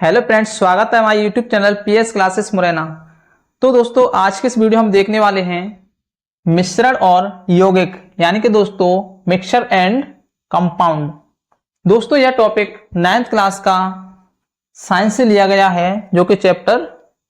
Hello friends, स्वागत है हमारे YouTube channel PS classes Morena. तो दोस्तों, आज के इस वीडियो हम देखने वाले हैं मिश्रण और यौगिक, यानी कि दोस्तों मिक्सचर एंड कंपाउंड। दोस्तों, यह टॉपिक 9th क्लास का साइंस से लिया गया है, जो कि चैप्टर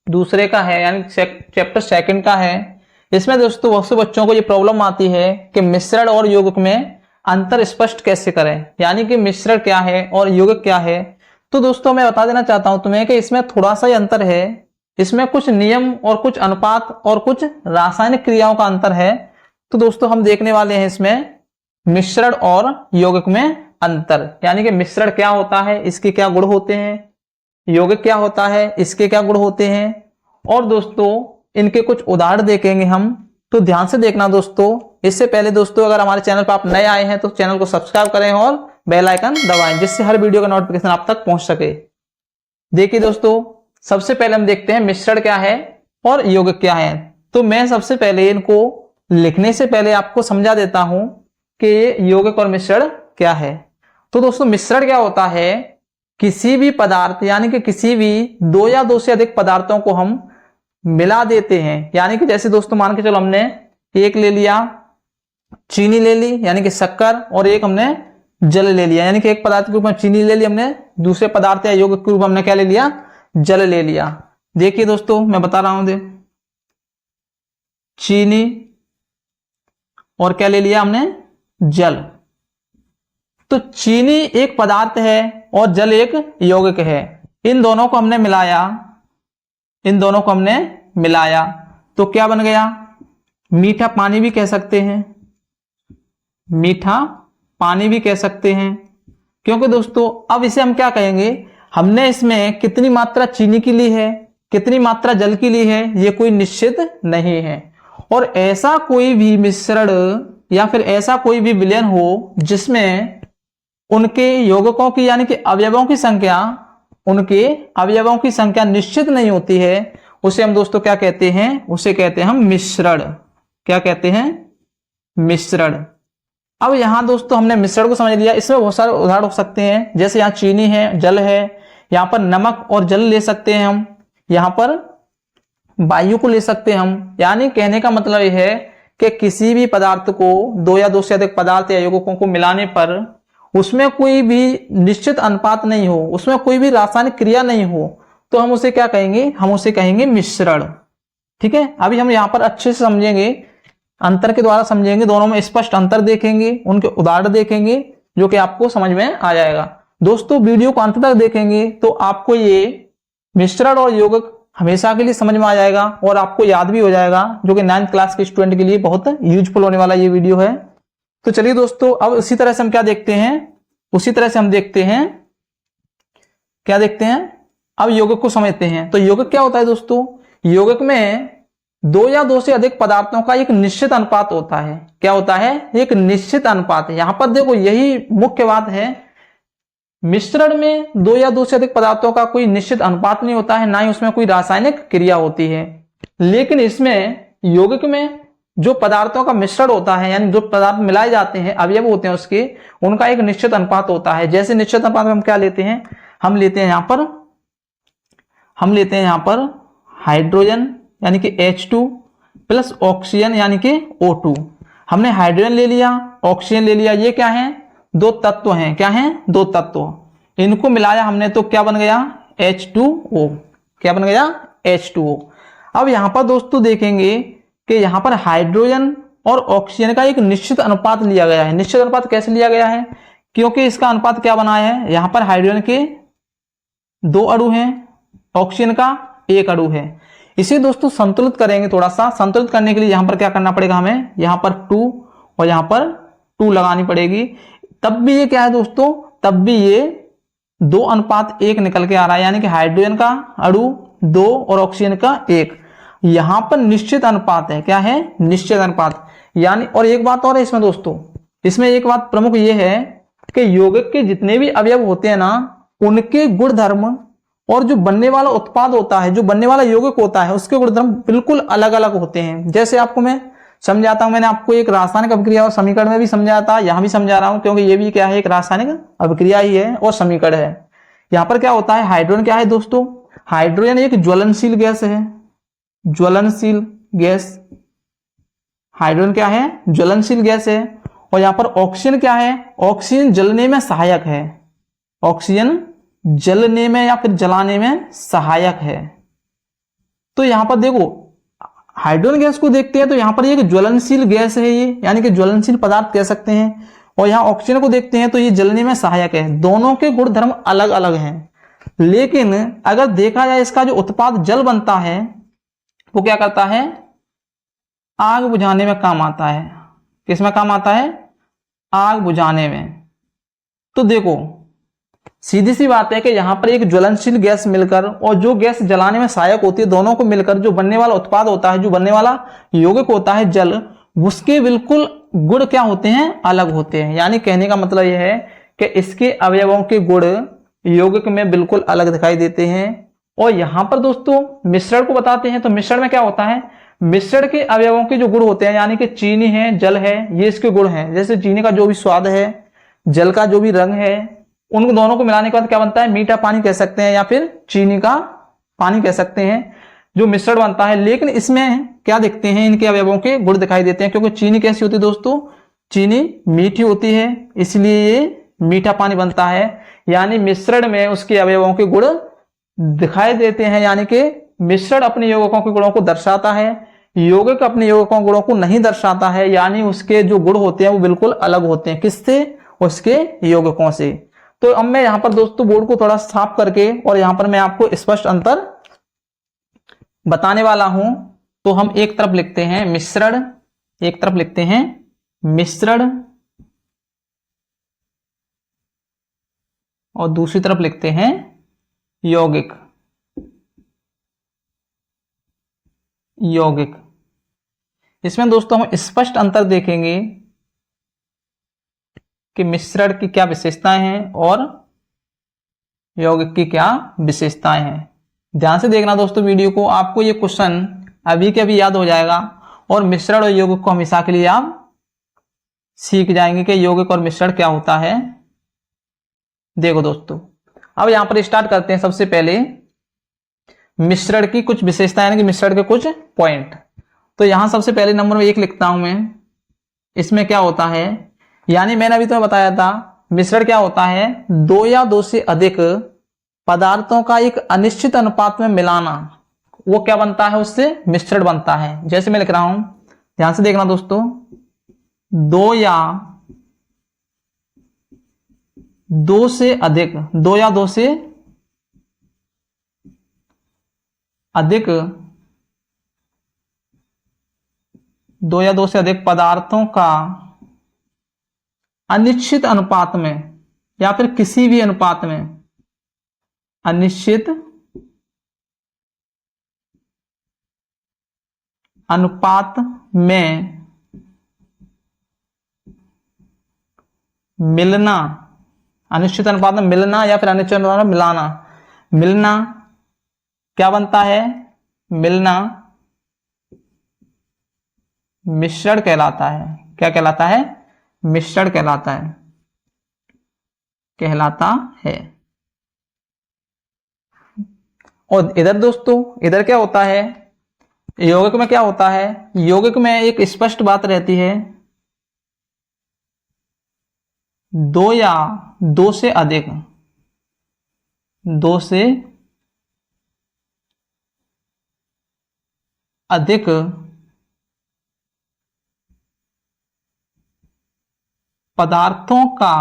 दूसरे का है, यानी चैप्टर 2 का है। इसमें दोस्तों बहुत से बच्चों को ये प्रॉब्लम आती है कि मिश्रण और यौगिक में अंतर स्पष्ट कैसे करें, यानी कि मिश्रण क्या है और यौगिक क्या है। तो दोस्तों, मैं बता देना चाहता हूं तुम्हें कि इसमें थोड़ा सा ही अंतर है। इसमें कुछ नियम और कुछ अनुपात और कुछ रासायनिक क्रियाओं का अंतर है। तो दोस्तों, हम देखने वाले हैं इसमें मिश्रण और यौगिक में अंतर, यानी कि मिश्रण क्या होता है, इसके क्या गुण होते हैं, यौगिक क्या होता है, इसके क्या गुण होते हैं। और दोस्तों, इनके कुछ उदाहरण देखेंगे हम, तो ध्यान से देखना दोस्तों। इससे पहले दोस्तों, अगर हमारे चैनल पर आप नए आए हैं तो चैनल को सब्सक्राइब करें और बेल आइकन दबाएं, जिससे हर वीडियो का नोटिफिकेशन आप तक पहुंच सके। देखिए दोस्तों, सबसे पहले हम देखते हैं मिश्रण क्या है और यौगिक क्या है। तो मैं सबसे पहले इनको लिखने से पहले आपको समझा देता हूं कि ये यौगिक और मिश्रण क्या है। तो दोस्तों, मिश्रण क्या होता है, किसी भी पदार्थ यानी कि किसी भी दो या दो से अधिक पदार्थों को हम मिला देते हैं। यानी कि जैसे दोस्तों मान के चलो, हमने एक ले लिया चीनी ले ली यानी कि शक्कर, और एक हमने जल ले लिया, यानी कि एक पदार्थ के रूप में चीनी ले ली हमने, दूसरे पदार्थ या यौगिक के रूप में हमने क्या ले लिया, जल ले लिया। देखिए दोस्तों, मैं बता रहा हूं, चीनी और क्या ले लिया हमने, जल। तो चीनी एक पदार्थ है और जल एक यौगिक है। इन दोनों को हमने मिलाया तो क्या बन गया, मीठा पानी भी कह सकते हैं, मीठा पानी भी कह सकते हैं। क्योंकि दोस्तों, अब इसे हम क्या कहेंगे, हमने इसमें कितनी मात्रा चीनी की ली है, कितनी मात्रा जल की ली है, ये कोई निश्चित नहीं है। और ऐसा कोई भी मिश्रण या फिर ऐसा कोई भी विलयन हो जिसमें उनके यौगिकों की यानी कि अवयवों की संख्या निश्चित नहीं होती है, उसे हम दोस्तों क्या कहते हैं, उसे कहते हैं हम मिश्रण। क्या कहते हैं, मिश्रण। अब यहां दोस्तों हमने मिश्रण को समझ लिया। इसमें बहुत सारे उदाहरण हो सकते हैं, जैसे यहां चीनी है, जल है, यहां पर नमक और जल ले सकते हैं हम, यहां पर वायु को ले सकते हैं हम। यानी कहने का मतलब यह है कि किसी भी पदार्थ को दो या दो से अधिक पदार्थ या यौगिकों को मिलाने पर उसमें कोई भी निश्चित अनुपात नहीं हो, उसमें कोई भी रासायनिक क्रिया नहीं हो, तो हम उसे क्या कहेंगे, हम उसे कहेंगे मिश्रण। ठीक है, अभी हम यहां पर अच्छे से समझेंगे, अंतर के द्वारा समझेंगे, दोनों में स्पष्ट अंतर देखेंगे, उनके उदाहरण देखेंगे, जो कि आपको समझ में आ जाएगा। दोस्तों, वीडियो को अंत तक देखेंगे तो आपको ये मिश्रण और यौगिक हमेशा के लिए समझ में आ जाएगा और आपको याद भी हो जाएगा, जो कि 9th क्लास के स्टूडेंट के लिए बहुत यूजफुल होने वाला ये वीडियो है। तो चलिए दोस्तों, अब उसी तरह से हम क्या देखते हैं, क्या देखते हैं, अब यौगिक को समझते हैं। तो यौगिक क्या होता है दोस्तों, यौगिक में दो या दो से अधिक पदार्थों का एक निश्चित अनुपात होता है। क्या होता है, एक निश्चित अनुपात है। यहां पर देखो, यही मुख्य बात है, मिश्रण में दो या दो से अधिक पदार्थों का कोई निश्चित अनुपात नहीं होता है, ना ही उसमें कोई रासायनिक क्रिया होती है। लेकिन इसमें यौगिक में जो पदार्थों का मिश्रण होता है, यानी जो पदार्थ मिलाए जाते हैं, अवयव होते हैं उसके, उनका एक निश्चित अनुपात होता है। जैसे निश्चित अनुपात में हम क्या लेते हैं, हम लेते हैं यहां पर हाइड्रोजन यानी कि H2 प्लस ऑक्सीजन यानी कि O2। हमने हाइड्रोजन ले लिया, ऑक्सीजन ले लिया, ये क्या है, दो तत्व हैं। क्या हैं, दो तत्व। इनको मिलाया हमने तो क्या बन गया, H2O। क्या बन गया, H2O। अब यहां पर दोस्तों देखेंगे कि यहां पर हाइड्रोजन और ऑक्सीजन का एक निश्चित अनुपात लिया गया है। निश्चित अनुपात कैसे लिया गया है, क्योंकि इसका अनुपात क्या बनाया है, यहां पर हाइड्रोजन के 2 अणु हैं, ऑक्सीजन का 1 अणु है। इसे दोस्तों संतुलित करेंगे, थोड़ा सा संतुलित करने के लिए यहां पर क्या करना पड़ेगा, हमें यहां पर 2 और यहां पर 2 लगानी पड़ेगी। तब भी ये क्या है दोस्तों, तब भी ये 2:1 निकल के आ रहा है, यानी कि हाइड्रोजन का अणु 2 और ऑक्सीजन का 1। यहां पर निश्चित अनुपात है। क्या है, निश्चित अनुपात। यानी और एक बात और है इसमें दोस्तों, इसमें एक बात प्रमुख ये है कि यौगिक के जितने भी अवयव होते हैं ना, उनके गुण धर्म और जो बनने वाला उत्पाद होता है, जो बनने वाला यौगिक होता है, उसके गुणधर्म बिल्कुल अलग अलग होते हैं। जैसे आपको मैं समझाता हूं, मैंने आपको एक रासायनिक अभिक्रिया और समीकरण में भी समझाया था, यहां भी समझा रहा हूं, क्योंकि ये भी क्या है, एक रासायनिक अभिक्रिया ही है और समीकरण है। यहां पर क्या होता है, हाइड्रोजन क्या है दोस्तों, हाइड्रोजन एक ज्वलनशील गैस है, ज्वलनशील गैस। हाइड्रोजन क्या है, ज्वलनशील गैस है। और यहां पर ऑक्सीजन क्या है, ऑक्सीजन जलने में सहायक है, ऑक्सीजन जलने में या फिर जलाने में सहायक है। तो यहां पर देखो हाइड्रोजन गैस को देखते हैं तो यहां पर एक ज्वलनशील गैस है ये, यानी कि ज्वलनशील पदार्थ कह सकते हैं। और यहां ऑक्सीजन को देखते हैं तो ये जलने में सहायक है। दोनों के गुण धर्म अलग अलग हैं, लेकिन अगर देखा जाए इसका जो उत्पाद जल बनता है वो क्या करता है, आग बुझाने में काम आता है। किस में काम आता है, आग बुझाने में। तो देखो सीधी सी बात है कि यहां पर एक ज्वलनशील गैस मिलकर और जो गैस जलाने में सहायक होती है, दोनों को मिलकर जो बनने वाला उत्पाद होता है, जो बनने वाला यौगिक होता है जल, उसके बिल्कुल गुण क्या होते हैं, अलग होते हैं। यानी कहने का मतलब यह है कि इसके अवयवों के गुण यौगिक में बिल्कुल अलग दिखाई देते हैं। और यहां पर दोस्तों मिश्रण को बताते हैं, तो मिश्रण में क्या होता है, मिश्रण के अवयवों के जो गुण होते हैं, यानी कि चीनी है, जल है, ये इसके गुण हैं। जैसे चीनी का जो भी स्वाद है, जल का जो भी रंग है, उन दोनों को मिलाने के बाद क्या बनता है, मीठा पानी कह सकते हैं या फिर चीनी का पानी कह सकते हैं, जो मिश्रण बनता है। लेकिन इसमें क्या दिखते हैं, इनके अवयवों के गुण दिखाई देते हैं, क्योंकि चीनी कैसी होती है दोस्तों, चीनी मीठी होती है, इसलिए ये मीठा पानी बनता है। यानी मिश्रण में उसके अवयवों के गुण दिखाई देते हैं, यानी कि मिश्रण अपने यौगिकों के गुणों को दर्शाता है, यौगिक अपने यौगिकों के गुणों को नहीं दर्शाता है। यानी उसके जो गुण होते हैं वो बिल्कुल अलग होते हैं, किससे, उसके यौगिकों से। तो अब मैं यहां पर दोस्तों बोर्ड को थोड़ा साफ करके और यहां पर मैं आपको स्पष्ट अंतर बताने वाला हूं। तो हम एक तरफ लिखते हैं मिश्रण, एक तरफ लिखते हैं मिश्रण और दूसरी तरफ लिखते हैं यौगिक, यौगिक। इसमें दोस्तों हम स्पष्ट अंतर देखेंगे कि मिश्रण की क्या विशेषताएं हैं और यौगिक की क्या विशेषताएं हैं। ध्यान से देखना दोस्तों वीडियो को, आपको ये क्वेश्चन अभी के अभी याद हो जाएगा और मिश्रण और यौगिक को हमेशा के लिए आप सीख जाएंगे कि यौगिक और मिश्रण क्या होता है। देखो दोस्तों अब यहां पर स्टार्ट करते हैं। सबसे पहले मिश्रण की कुछ विशेषताएं, यानी कि मिश्रण के कुछ पॉइंट। तो यहां सबसे पहले नंबर में 1 लिखता हूं मैं। इसमें क्या होता है, यानी मैंने अभी तुम्हें बताया था मिश्रण क्या होता है, 2 या 2 से अधिक पदार्थों का एक अनिश्चित अनुपात में मिलाना, वो क्या बनता है, उससे मिश्रण बनता है। जैसे मैं लिख रहा हूं, ध्यान से देखना दोस्तों, 2 या 2 से अधिक, 2 या 2 से अधिक, 2 या 2 से अधिक पदार्थों का अनिश्चित अनुपात में या फिर किसी भी अनुपात में, अनिश्चित अनुपात में मिलना, अनिश्चित अनुपात में मिलना या फिर अनिश्चित अनुपात में मिलाना, मिलना क्या बनता है, मिलना मिश्रण कहलाता है। क्या कहलाता है, मिश्रण कहलाता है, कहलाता है। और इधर दोस्तों, इधर क्या होता है, यौगिक में क्या होता है, यौगिक में एक स्पष्ट बात रहती है, 2 या 2 से अधिक, 2 से अधिक पदार्थों का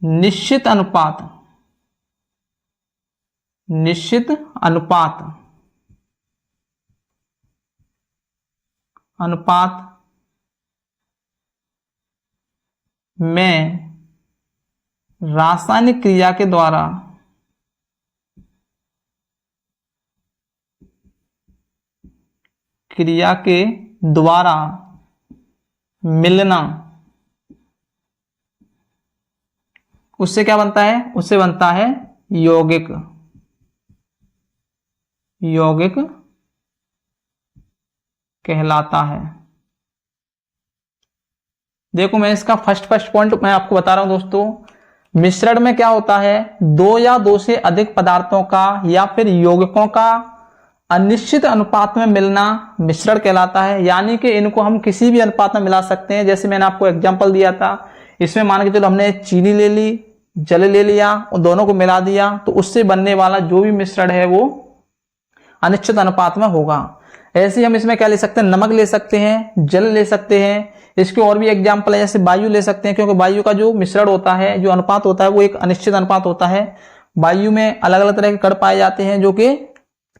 निश्चित अनुपात, निश्चित अनुपात, अनुपात में रासायनिक क्रिया के द्वारा मिलना, उससे क्या बनता है, उससे बनता है यौगिक, यौगिक कहलाता है। देखो मैं इसका फर्स्ट पॉइंट मैं आपको बता रहा हूं दोस्तों, मिश्रण में क्या होता है, दो या दो से अधिक पदार्थों का या फिर यौगिकों का अनिश्चित अनुपात में मिलना मिश्रण कहलाता है। यानी कि इनको हम किसी भी अनुपात में मिला सकते हैं। जैसे मैंने आपको एग्जांपल दिया था, इसमें मान के चलो हमने चीनी ले ली, जल ले लिया और दोनों को मिला दिया, तो उससे बनने वाला जो भी मिश्रण है वो अनिश्चित अनुपात में होगा। ऐसे ही हम इसमें क्या ले सकते हैं, नमक ले सकते हैं, जल ले सकते हैं। इसके और भी एग्जाम्पल है, जैसे वायु ले सकते हैं, क्योंकि वायु का जो मिश्रण होता है, जो अनुपात होता है, वो एक अनिश्चित अनुपात होता है। वायु में अलग अलग तरह के कण पाए जाते हैं जो कि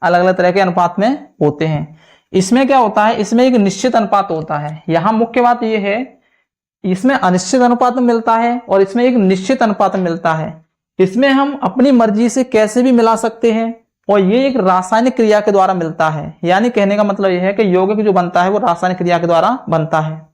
अलग अलग तरह के अनुपात में होते हैं। इसमें क्या होता है, इसमें एक निश्चित अनुपात होता है। यहाँ मुख्य बात यह है, इसमें अनिश्चित अनुपात में मिलता है और इसमें एक निश्चित अनुपात में मिलता है। इसमें हम अपनी मर्जी से कैसे भी मिला सकते हैं और ये एक रासायनिक क्रिया के द्वारा मिलता है। यानी कहने का मतलब यह है कि यौगिक जो बनता है वो रासायनिक क्रिया के द्वारा बनता है।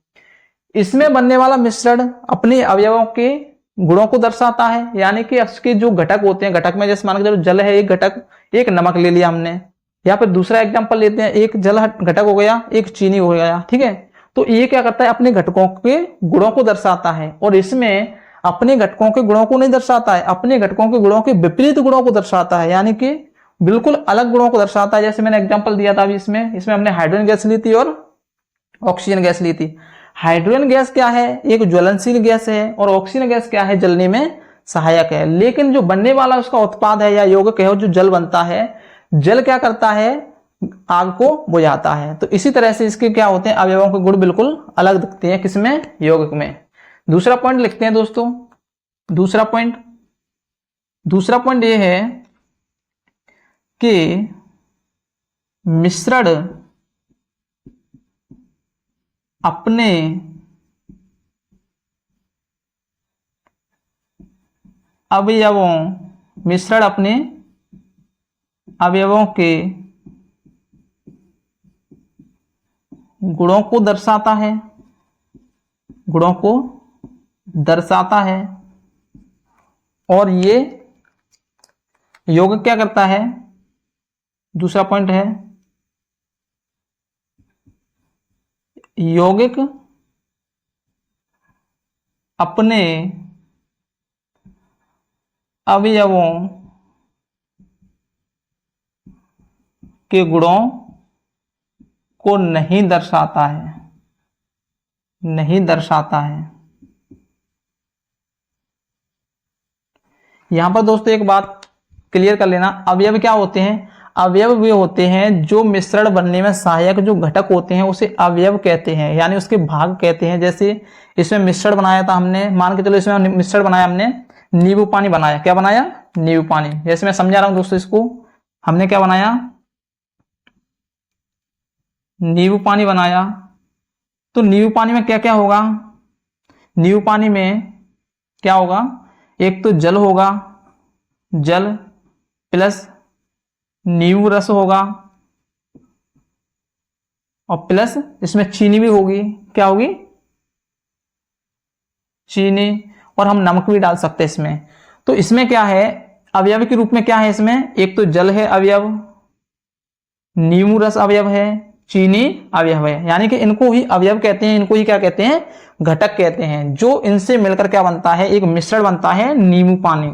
इसमें बनने वाला मिश्रण अपने अवयवों के गुणों को दर्शाता है। यानी कि उसके जो घटक होते हैं, घटक में जैसे मान के चलो जल है एक घटक, एक नमक ले लिया हमने, या फिर दूसरा एग्जांपल लेते हैं, एक जल घटक हो गया, एक चीनी हो गया, ठीक है। तो ये क्या करता है, अपने घटकों के गुणों को दर्शाता है। और इसमें अपने घटकों के गुणों को नहीं दर्शाता है, अपने घटकों के गुणों के विपरीत गुणों को दर्शाता है। यानी कि बिल्कुल अलग गुणों को दर्शाता है। जैसे मैंने एग्जांपल दिया था अभी, इसमें हमने हाइड्रोजन गैस ली थी और ऑक्सीजन गैस ली थी। हाइड्रोजन गैस क्या है, एक ज्वलनशील गैस है, और ऑक्सीजन गैस क्या है, जलने में सहायक है। लेकिन जो बनने वाला उसका उत्पाद है या यौगिक है, जो जल बनता है, जल क्या करता है, आग को बुझाता है। तो इसी तरह से इसके क्या होते हैं, अवयवों के गुण बिल्कुल अलग दिखते हैं। किसमें, यौगिक में। दूसरा पॉइंट लिखते हैं दोस्तों। दूसरा पॉइंट ये है कि मिश्रण अपने अवयवों के गुणों को दर्शाता है, और ये यौगिक क्या करता है, दूसरा पॉइंट है, यौगिक अपने अवयवों के गुणों को नहीं दर्शाता है। यहां पर दोस्तों एक बात क्लियर कर लेना, अवयव क्या होते हैं, अवयव वे होते हैं जो मिश्रण बनने में सहायक जो घटक होते हैं उसे अवयव कहते हैं, यानी उसके भाग कहते हैं। जैसे इसमें मिश्रण बनाया था हमने, मान के चलो इसमें मिश्रण बनाया हमने, नींबू पानी बनाया। क्या बनाया, नींबू पानी। जैसे मैं समझा रहा हूं दोस्तों, इसको हमने क्या बनाया, नींबू पानी बनाया। तो नींबू पानी में क्या क्या होगा, नींबू पानी में क्या होगा, एक तो जल होगा, जल प्लस नींबू रस होगा, और प्लस इसमें चीनी भी होगी। क्या होगी, चीनी, और हम नमक भी डाल सकते हैं इसमें। तो इसमें क्या है, अवयव के रूप में क्या है, इसमें एक तो जल है अवयव, नींबू रस अवयव है, चीनी अवयव है। यानी कि इनको ही अवयव कहते हैं, इनको ही क्या कहते हैं, घटक कहते हैं। जो इनसे मिलकर क्या बनता है, एक मिश्रण बनता है, नींबू पानी।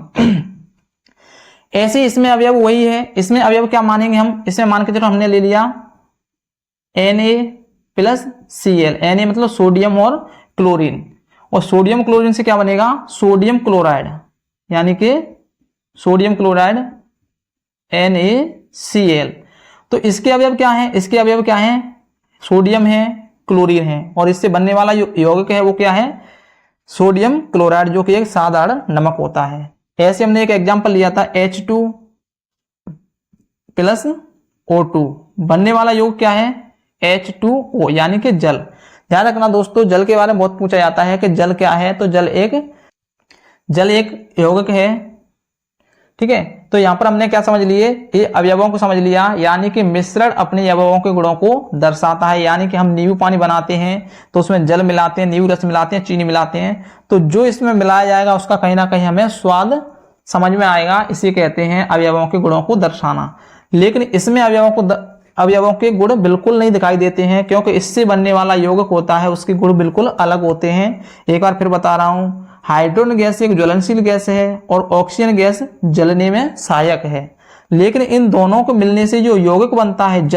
ऐसे इसमें अवयव वही है। इसमें अवयव क्या मानेंगे हम, इसमें मान के चलो हमने ले लिया Na+Cl। Na मतलब सोडियम और क्लोरीन, और सोडियम क्लोरीन से क्या बनेगा, सोडियम क्लोराइड, यानी कि सोडियम क्लोराइड NaCl। तो इसके अवयव क्या है, इसके अवयव क्या है, सोडियम है, क्लोरीन है, और इससे बनने वाला यौगिक है वो क्या है, सोडियम क्लोराइड, जो कि एक साधारण नमक होता है। ऐसे हमने एक एग्जांपल लिया था H2+O2, बनने वाला यौगिक क्या है, H2O, यानी कि जल। ध्यान रखना दोस्तों, जल के बारे में बहुत पूछा जाता है कि जल क्या है। तो जल एक यौगिक है, ठीक है। तो यहां पर हमने क्या समझ लिए, ये अवयवों को समझ लिया। यानी कि मिश्रण अपने अवयवों के गुणों को दर्शाता है। यानी कि हम नींबू पानी बनाते हैं तो उसमें जल मिलाते हैं, नींबू रस मिलाते हैं, चीनी मिलाते हैं, तो जो इसमें मिलाया जाएगा उसका कहीं ना कहीं हमें स्वाद समझ में आएगा। इसे कहते हैं अवयवों के गुणों को दर्शाना। लेकिन इसमें अवयवों के गुण बिल्कुल नहीं दिखाई देते हैं, क्योंकि इससे बनने वाला यौगिक होता है उसके गुण बिल्कुल अलग होते हैं। एक बार फिर बता रहा हूं, हाइड्रोजन गैस एक ज्वलनशील गैस है और ऑक्सीजन गैस जलने में सहायक है। लेकिन इन दोनों को मिलने से जो यौगिक बनता है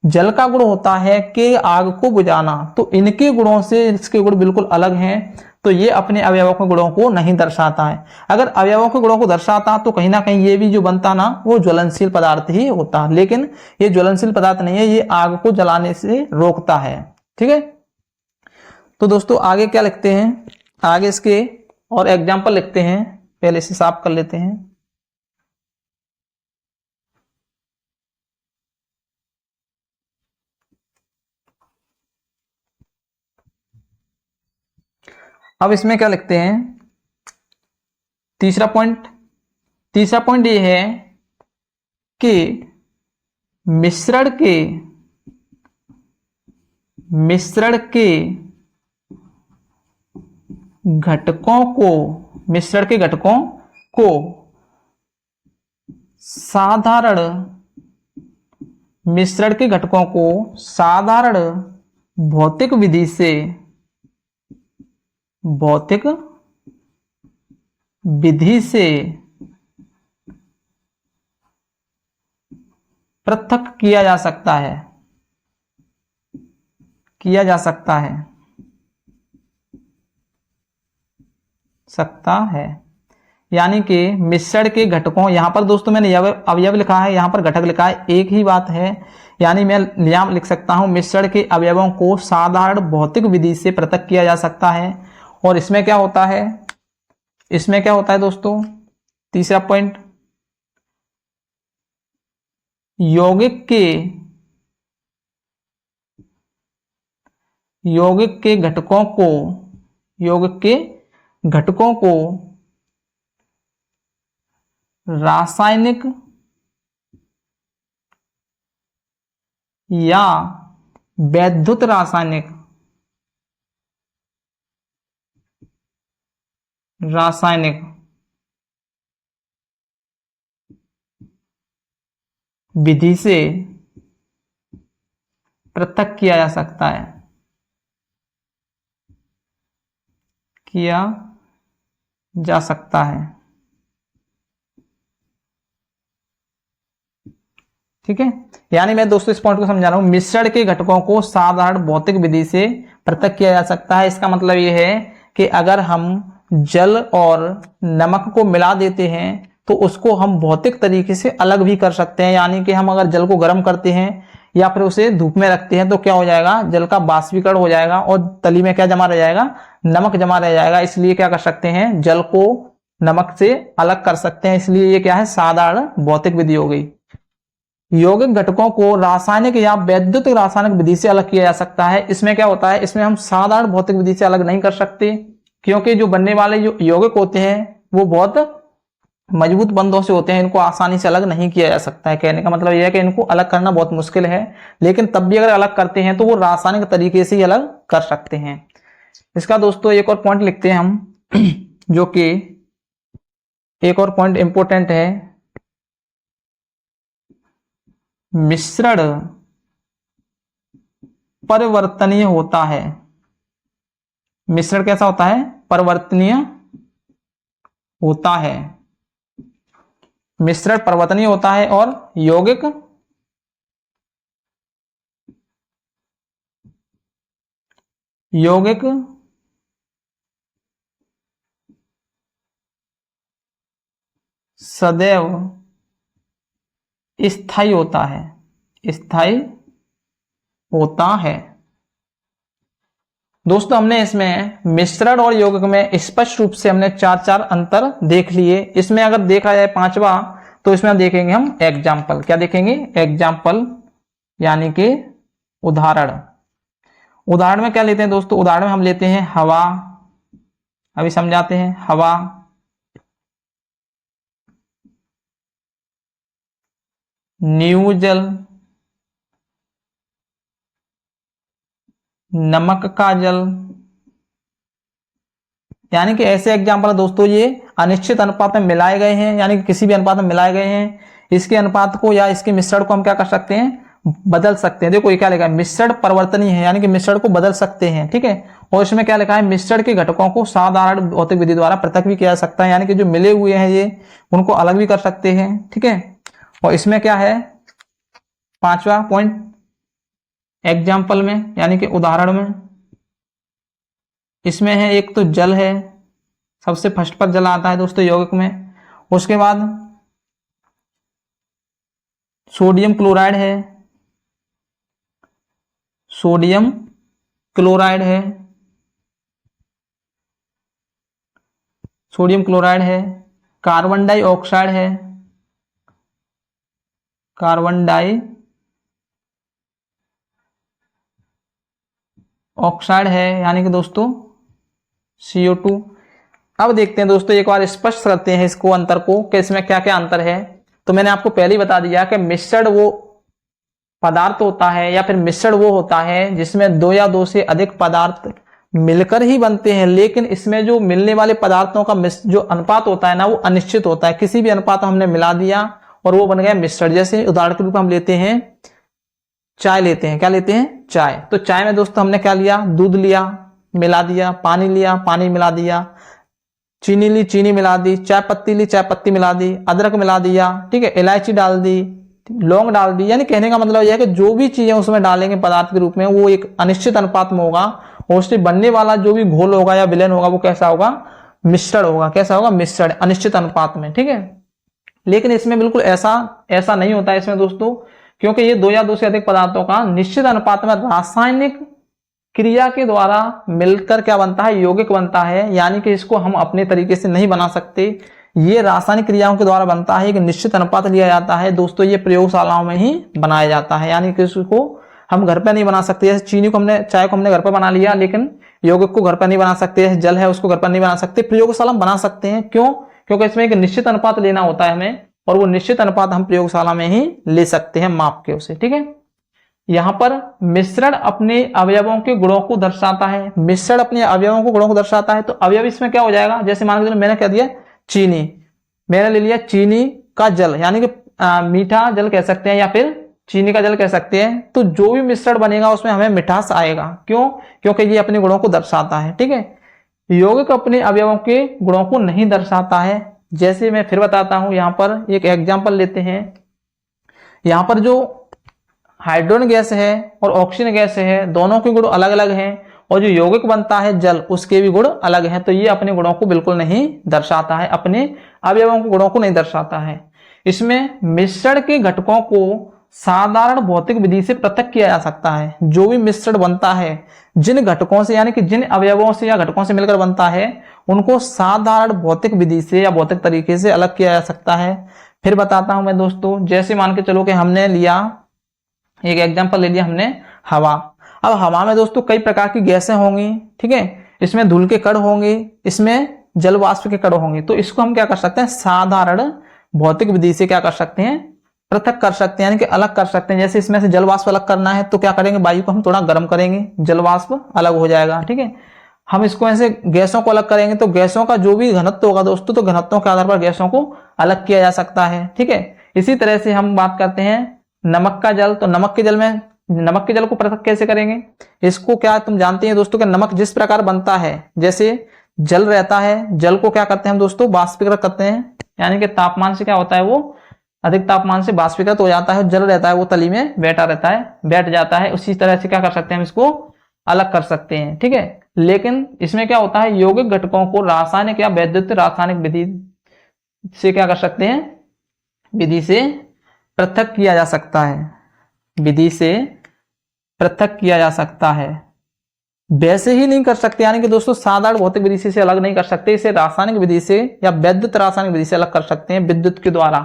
जल का गुण होता है कि आग को बुझाना, तो इनके गुणों से इसके गुण बिल्कुल अलग हैं। तो ये अपने अवयवों के गुणों को नहीं दर्शाता है। अगर अवयवों के गुणों को दर्शाता तो कहीं ना कहीं ये भी जो बनता ना वो ज्वलनशील पदार्थ ही होता, लेकिन ये ज्वलनशील पदार्थ नहीं है, ये आग को जलाने से रोकता है। ठीक है, तो दोस्तों आगे क्या लिखते हैं, आगे इसके और एग्जाम्पल लिखते हैं। पहले इसे साफ कर लेते हैं। अब इसमें क्या लिखते हैं, तीसरा पॉइंट ये है कि मिश्रण के घटकों को साधारण भौतिक विधि से पृथक किया जा सकता है। यानी कि मिश्रण के घटकों, यहां पर दोस्तों मैंने अवयव लिखा है, यहां पर घटक लिखा है, एक ही बात है। यानी मैं यहां लिख सकता हूं मिश्रण के अवयवों को साधारण भौतिक विधि से पृथक किया जा सकता है। और इसमें क्या होता है, दोस्तों, तीसरा पॉइंट, यौगिक के घटकों को रासायनिक या वैद्युत रासायनिक विधि से पृथक किया जा सकता है। ठीक है, यानी मैं दोस्तों इस पॉइंट को समझा रहा हूं, मिश्रण के घटकों को साधारण भौतिक विधि से पृथक किया जा सकता है। इसका मतलब यह है कि अगर हम जल और नमक को मिला देते हैं तो उसको हम भौतिक तरीके से अलग भी कर सकते हैं। यानी कि हम अगर जल को गर्म करते हैं या फिर उसे धूप में रखते हैं तो क्या हो जाएगा, जल का बाष्पीकरण हो जाएगा और तली में क्या जमा रह जाएगा, नमक जमा रह जाएगा। इसलिए क्या कर सकते हैं, जल को नमक से अलग कर सकते हैं। इसलिए ये क्या है, साधारण भौतिक विधि हो गई। यौगिक घटकों को रासायनिक या वैद्युत रासायनिक विधि से अलग किया जा सकता है। इसमें क्या होता है, इसमें हम साधारण भौतिक विधि से अलग नहीं कर सकते, क्योंकि जो बनने वाले जो यौगिक होते हैं वो बहुत मजबूत बंधों से होते हैं, इनको आसानी से अलग नहीं किया जा सकता है। कहने का मतलब यह है कि इनको अलग करना बहुत मुश्किल है, लेकिन तब भी अगर अलग करते हैं तो वो रासायनिक तरीके से ही अलग कर सकते हैं। इसका दोस्तों एक और पॉइंट लिखते हैं हम, जो कि एक और पॉइंट इंपॉर्टेंट है, मिश्रण परिवर्तनीय होता है। मिश्रण कैसा होता है, परिवर्तनीय होता है। मिश्रण परिवर्तनीय होता है और यौगिक सदैव स्थायी होता है। दोस्तों हमने इसमें मिश्रण और यौगिक में स्पष्ट रूप से हमने चार अंतर देख लिए। इसमें अगर देखा जाए पांचवा, तो इसमें देखेंगे हम एग्जाम्पल। क्या देखेंगे, एग्जाम्पल, यानी कि उदाहरण में क्या लेते हैं दोस्तों, उदाहरण में हम लेते हैं हवा। अभी समझाते हैं, हवा, नींबू जल, नमक का जल। यानी कि ऐसे एग्जाम्पल दोस्तों ये अनिश्चित अनुपात में मिलाए गए हैं, यानी कि किसी भी अनुपात में मिलाए गए हैं। इसके अनुपात को या इसके मिश्रण को हम क्या कर सकते हैं, बदल सकते हैं। देखो ये क्या लिखा है, मिश्रण परिवर्तनीय है यानी कि मिश्रण को बदल सकते हैं, ठीक है। और इसमें क्या लिखा है, मिश्रण के घटकों को साधारण भौतिक विधि द्वारा पृथक भी किया जा सकता है, यानी कि जो मिले हुए हैं ये उनको अलग भी कर सकते हैं, ठीक है। और इसमें क्या है, 5वां पॉइंट एग्जाम्पल में यानी कि उदाहरण में, इसमें है एक तो जल है, सबसे फर्स्ट पर जल आता है दोस्तों यौगिक में। उसके बाद सोडियम क्लोराइड है, सोडियम क्लोराइड है, सोडियम क्लोराइड है, कार्बन डाइऑक्साइड है, कार्बन डाइऑक्साइड है यानी कि दोस्तों CO2। अब देखते हैं दोस्तों, एक बार स्पष्ट करते हैं इसको अंतर को कि इसमें क्या क्या अंतर है। तो मैंने आपको पहले ही बता दिया कि मिश्रण वो पदार्थ होता है या फिर मिश्रण वो होता है जिसमें दो या दो से अधिक पदार्थ मिलकर ही बनते हैं, लेकिन इसमें जो मिलने वाले पदार्थों का जो अनुपात होता है ना वो अनिश्चित होता है। किसी भी अनुपात हमने मिला दिया और वो बन गया मिश्रण। जैसे उदाहरण के रूप में हम लेते हैं चाय, लेते हैं क्या लेते हैं, चाय। तो चाय में दोस्तों हमने क्या लिया, दूध लिया मिला दिया, पानी लिया पानी मिला दिया, चीनी ली चीनी मिला दी, चाय पत्ती ली चाय पत्ती मिला दी, अदरक मिला दिया, ठीक है, इलायची डाल दी, लौंग डाल दी। यानी कहने का मतलब यह है कि जो भी चीजें उसमें डालेंगे पदार्थ के रूप में वो एक अनिश्चित अनुपात में होगा और उससे बनने वाला जो भी घोल होगा या विलयन होगा वो कैसा होगा, मिश्रण होगा। कैसा होगा, मिश्रण, अनिश्चित अनुपात में, ठीक है। लेकिन इसमें बिल्कुल ऐसा नहीं होता है इसमें दोस्तों, क्योंकि ये दो या दो से अधिक पदार्थों का निश्चित अनुपात में रासायनिक क्रिया के द्वारा मिलकर क्या बनता है, यौगिक बनता है। यानी कि इसको हम अपने तरीके से नहीं बना सकते, ये रासायनिक क्रियाओं के द्वारा बनता है, एक निश्चित अनुपात लिया जाता है दोस्तों, ये प्रयोगशालाओं में ही बनाया जाता है। यानी कि इसको हम घर पे नहीं बना सकते। जैसे चीनी को हमने, चाय को हमने घर पर बना लिया, लेकिन यौगिक को घर पर नहीं बना सकते। जैसे जल है उसको घर पर नहीं बना सकते, प्रयोगशाला में बना सकते हैं। क्यों, क्योंकि इसमें एक निश्चित अनुपात लेना होता है हमें, और वो निश्चित अनुपात हम प्रयोगशाला में ही ले सकते हैं माप के उसे, ठीक है। यहां पर मिश्रण अपने अवयवों के गुणों को दर्शाता है, मिश्रण अपने अवयवों को गुणों को दर्शाता है। तो अवयव इसमें क्या हो जाएगा, जैसे मान के चलो मैंने कह दिया चीनी, मैंने ले लिया चीनी का जल, यानी कि मीठा जल कह सकते हैं या फिर चीनी का जल कह सकते हैं। तो जो भी मिश्रण बनेगा उसमें हमें मिठास आएगा। क्यों, क्योंकि ये अपने गुणों को दर्शाता है, ठीक है। यौगिक अपने अवयवों के गुणों को नहीं दर्शाता है। जैसे मैं फिर बताता हूं, यहां पर एक एग्जांपल लेते हैं। यहां पर जो हाइड्रोजन गैस है और ऑक्सीजन गैस है, दोनों के गुण अलग अलग हैं, और जो यौगिक बनता है जल उसके भी गुण अलग हैं। तो ये अपने गुणों को बिल्कुल नहीं दर्शाता है, अपने अवयवों के गुणों को नहीं दर्शाता है। इसमें मिश्रण के घटकों को साधारण भौतिक विधि से पृथक किया जा सकता है। जो भी मिश्रण बनता है जिन घटकों से, यानी कि जिन अवयवों से या घटकों से मिलकर बनता है, उनको साधारण भौतिक विधि से या भौतिक तरीके से अलग किया जा सकता है। फिर बताता हूं मैं दोस्तों, जैसे मान के चलो कि हमने लिया एक एग्जांपल ले लिया हमने हवा। अब हवा में दोस्तों कई प्रकार की गैसें होंगी, ठीक है। इसमें धूल के कण होंगे, इसमें जल वाष्प के कण होंगे। तो इसको हम क्या कर सकते हैं, साधारण भौतिक विधि से क्या कर सकते हैं, पृथक कर सकते हैं, यानी कि अलग कर सकते हैं। जैसे इसमें से जल वाष्प अलग करना है तो क्या करेंगे, वायु को हम थोड़ा गर्म करेंगे, जल वाष्प अलग हो जाएगा, ठीक है। हम इसको ऐसे गैसों को अलग करेंगे तो गैसों का जो भी घनत्व होगा दोस्तों, तो घनत्वों के आधार पर गैसों को अलग किया जा सकता है, ठीक है। इसी तरह से हम बात करते हैं नमक का जल। तो नमक के जल को पृथक कैसे करेंगे, इसको क्या तुम जानते हैं दोस्तों कि नमक जिस प्रकार बनता है, जैसे जल रहता है, जल को क्या करते हैं हम दोस्तों, वाष्पीकृत करते हैं। यानी कि तापमान से क्या होता है, वो अधिक तापमान से वाष्पीकृत हो जाता है। जल रहता है वो तली में बैठा रहता है, बैठ जाता है। उसी तरह से क्या कर सकते हैं, हम इसको अलग कर सकते हैं, ठीक है। लेकिन इसमें क्या होता है, यौगिक घटकों को रासायनिक या वैद्युत रासायनिक विधि से क्या कर सकते हैं, विधि से पृथक किया जा सकता है, विधि से पृथक किया जा सकता है। वैसे ही नहीं कर सकते, यानी कि दोस्तों साधारण भौतिक विधि से अलग नहीं कर सकते, इसे रासायनिक विधि से या वैद्युत रासायनिक विधि से अलग कर सकते हैं, विद्युत के द्वारा।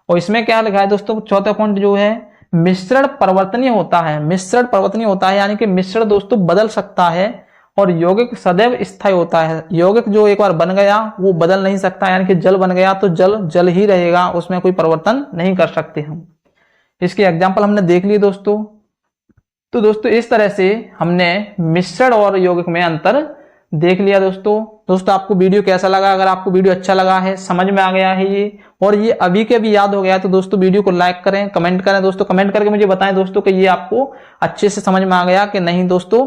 और इसमें क्या लिखा है दोस्तों, चौथा पॉइंट जो है, मिश्रण परिवर्तनीय होता है। मिश्रण परिवर्तनीय होता है यानी कि मिश्रण दोस्तों बदल सकता है, और यौगिक सदैव स्थायी होता है। यौगिक जो एक बार बन गया वो बदल नहीं सकता, यानी कि जल बन गया तो जल जल ही रहेगा, उसमें कोई परिवर्तन नहीं कर सकते हम। इसके एग्जाम्पल हमने देख लिए दोस्तों। तो दोस्तों इस तरह से हमने मिश्रण और यौगिक में अंतर देख लिया दोस्तों आपको वीडियो कैसा लगा? अगर आपको वीडियो अच्छा लगा है, समझ में आ गया है ये, और ये अभी के अभी याद हो गया, तो दोस्तों वीडियो को लाइक करें, कमेंट करें दोस्तों, कमेंट करके मुझे बताएं दोस्तों कि ये आपको अच्छे से समझ में आ गया कि नहीं दोस्तों।